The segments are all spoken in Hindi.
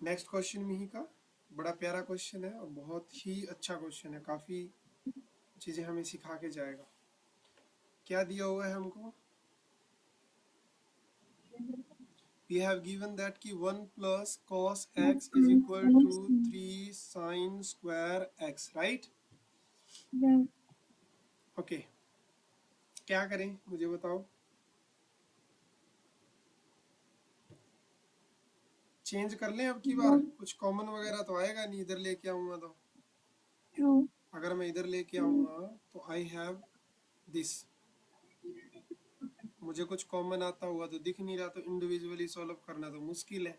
नेक्स्ट क्वेश्चन मिही का बड़ा प्यारा क्वेश्चन है और बहुत ही अच्छा क्वेश्चन है, काफ़ी चीज़ें हमें सिखा के जाएगा। क्या दिया हुआ है हमको? we have given that कि 1 plus cos x is equal to 3 sin square x, right? Right. Okay, क्या करें मुझे बताओ। चेंज कर लें अब की बार, कुछ कॉमन वगैरह तो आएगा नहीं, इधर लेके आऊंगा तो। True. अगर मैं इधर लेके आऊंगा तो आई हैव दिस, मुझे कुछ कॉमन आता हुआ तो दिख नहीं रहा, तो इंडिविजुअली सॉल्व करना तो मुश्किल है।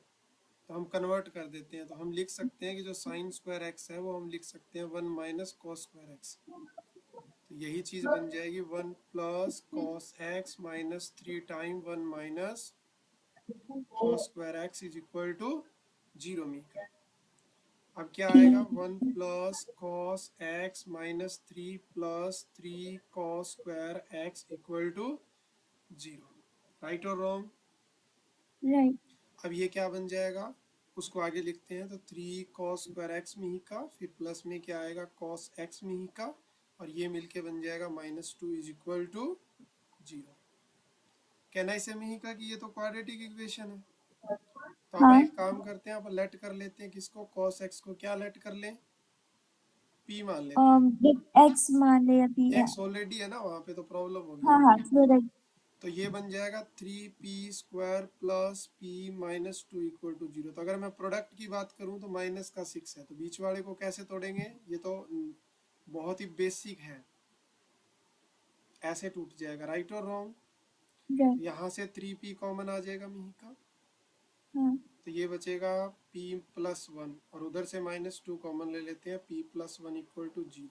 तो हम कन्वर्ट कर देते हैं, तो हम लिख सकते हैं कि जो साइन स्क्वायर एक्स है वो हम लिख सकते हैं 1 माइनस कॉस स्क्वायर एक्स। तो यही चीज़ बन जाएगी 1 plus cos x minus 3 time 1 minus cos square x is equal to 0 मी का। अब क्या आएगा 1 plus cos x minus 3 plus 3 cos square x equal to 0। Right और रॉन्ग? Right. अब ये क्या बन जाएगा, उसको आगे लिखते हैं। तो 3 कॉस स्क्वायर एक्स मिही का, फिर प्लस में क्या आएगा कॉस एक्स मिही का, और ये मिलके बन जाएगा -2 इज इक्वल टू 0। कहना इसे मिही का कि ये तो क्वाड्रेटिक इक्वेशन है। तो अब हाँ. एक काम करते हैं, अब लेट कर लेते हैं किसको, कॉस एक्स को क्या लेट कर लें, पी मान लेते हैं। X मान ले अभी. एक्स ऑलरेडी है ना वहाँ पे, तो प्रॉब्लम होगी हाँ हमें। हाँ, correct. तो ये बन जाएगा 3p square plus p minus 2 equal to 0। तो अगर मैं प्रोडक्ट की बात करूँ तो माइनस का 6 है, तो बीच वाले को कैसे तोड़ेंगे, ये तो बहुत ही बेसिक है, ऐसे टूट जाएगा। राइट और रॉन्ग? Right. तो यहाँ से 3p कॉमन आ जाएगा मिही का, हाँ. तो ये बचेगा p प्लस 1, और उधर से -2 कॉमन ले लेते हैं, p प्लस 1 इक्वल टू 0।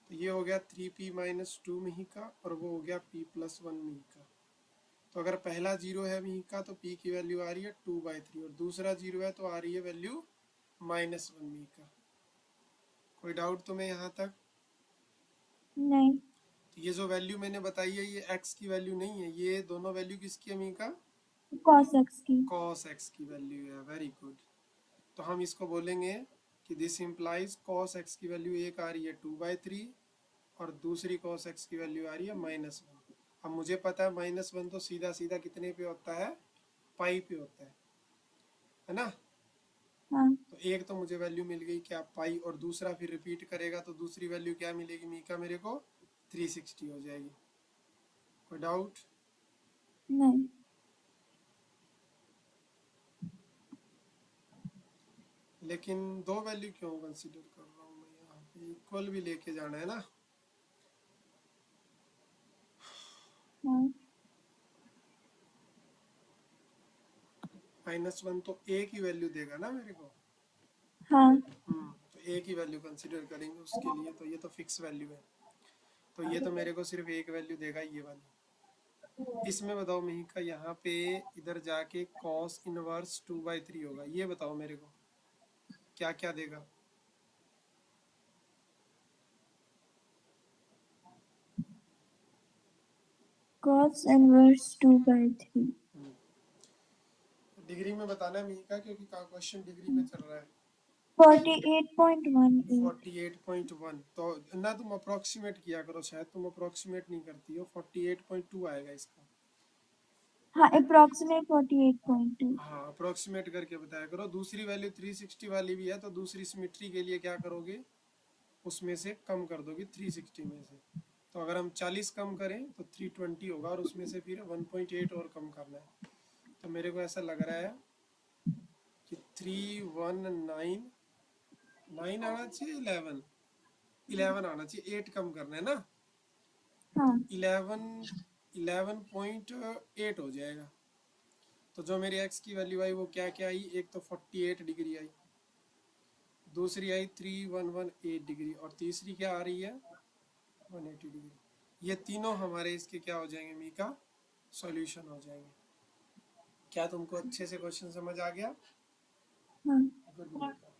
तो ये हो गया 3p माइनस 2 मिही का, और वो हो गया p प्लस 1 मिही का। तो अगर पहला 0 है मिही का तो p की वैल्यू आ रही है 2/3, और दूसरा 0 है तो आ रही है वैल्यू -1 मिही का। कोई डाउट तुम्हें यहाँ तक? नहीं. तो ये जो वैल्यू मैंने बताई है ये x की वैल्यू नहीं है, ये दोनों वैल्यू किसकी है मिही का, Cos X की. cos x की वैल्यू है। Very good. तो हम इसको बोलेंगे कि दिस इम्प्लाइज cos x की वैल्यू एक आ रही है 2/3, और दूसरी cos x की वैल्यू आ रही है -1। अब मुझे पता है -1 तो सीधा सीधा कितने पे होता है, पाई पे होता है ना। हाँ. तो एक तो मुझे वैल्यू मिल गई क्या, पाई, और दूसरा फिर रिपीट करेगा तो दूसरी वैल्यू क्या मिलेगी मीका मेरे को, 360 हो जाएगी। कोई डाउट? नहीं. लेकिन दो वैल्यू क्यों कंसीडर कर रहा हूँ मैं, यहाँ पे इक्वल भी लेके जाना है ना। हाँ. -1 तो एक ही वैल्यू देगा ना मेरे को। हाँ. तो एक ही वैल्यू कंसीडर करेंगे उसके लिए, तो ये तो फिक्स वैल्यू है, तो ये तो मेरे को सिर्फ एक वैल्यू देगा, ये वाली। इसमें बताओ मिही का, यहाँ पे इधर जाके कॉस इनवर्स 2/3 होगा, ये बताओ मेरे को क्या क्या देगा। Cos inverse 2/3. डिग्री में बताना है मिही का, क्योंकि क्वेश्चन डिग्री में चल रहा है। 48.18. 48.1, तो ना तुम अप्रोक्सीमेट किया करो, शायद तुम अप्रोक्सीमेट नहीं करती हो। 48.2 आएगा इसका। हाँ, approximate 48.2. हाँ, अप्रोक्सीमेट करके बताया करो। दूसरी वैल्यू 360 वाली भी है, तो दूसरी सिमेट्री के लिए क्या करोगे, उसमें से कम कर दोगे 360 में से। तो अगर हम 40 कम करें तो 320 होगा, और उसमें से फिर 1.8 और कम करना है। तो मेरे को ऐसा लग रहा है कि 3199 आना चाहिए, 11 आना चाहिए, 8 कम करना है ना। तो हाँ. 11.8 हो जाएगा। तो जो मेरी एक्स की वैल्यू आई वो क्या क्या आई, एक तो 48 डिग्री आई, दूसरी आई 3118 डिग्री, और तीसरी क्या आ रही है 180 डिग्री। ये तीनों हमारे इसके क्या हो जाएंगे मीका, सॉल्यूशन हो जाएंगे। क्या तुमको अच्छे से क्वेश्चन समझ आ गया? हाँ. गुड मीका।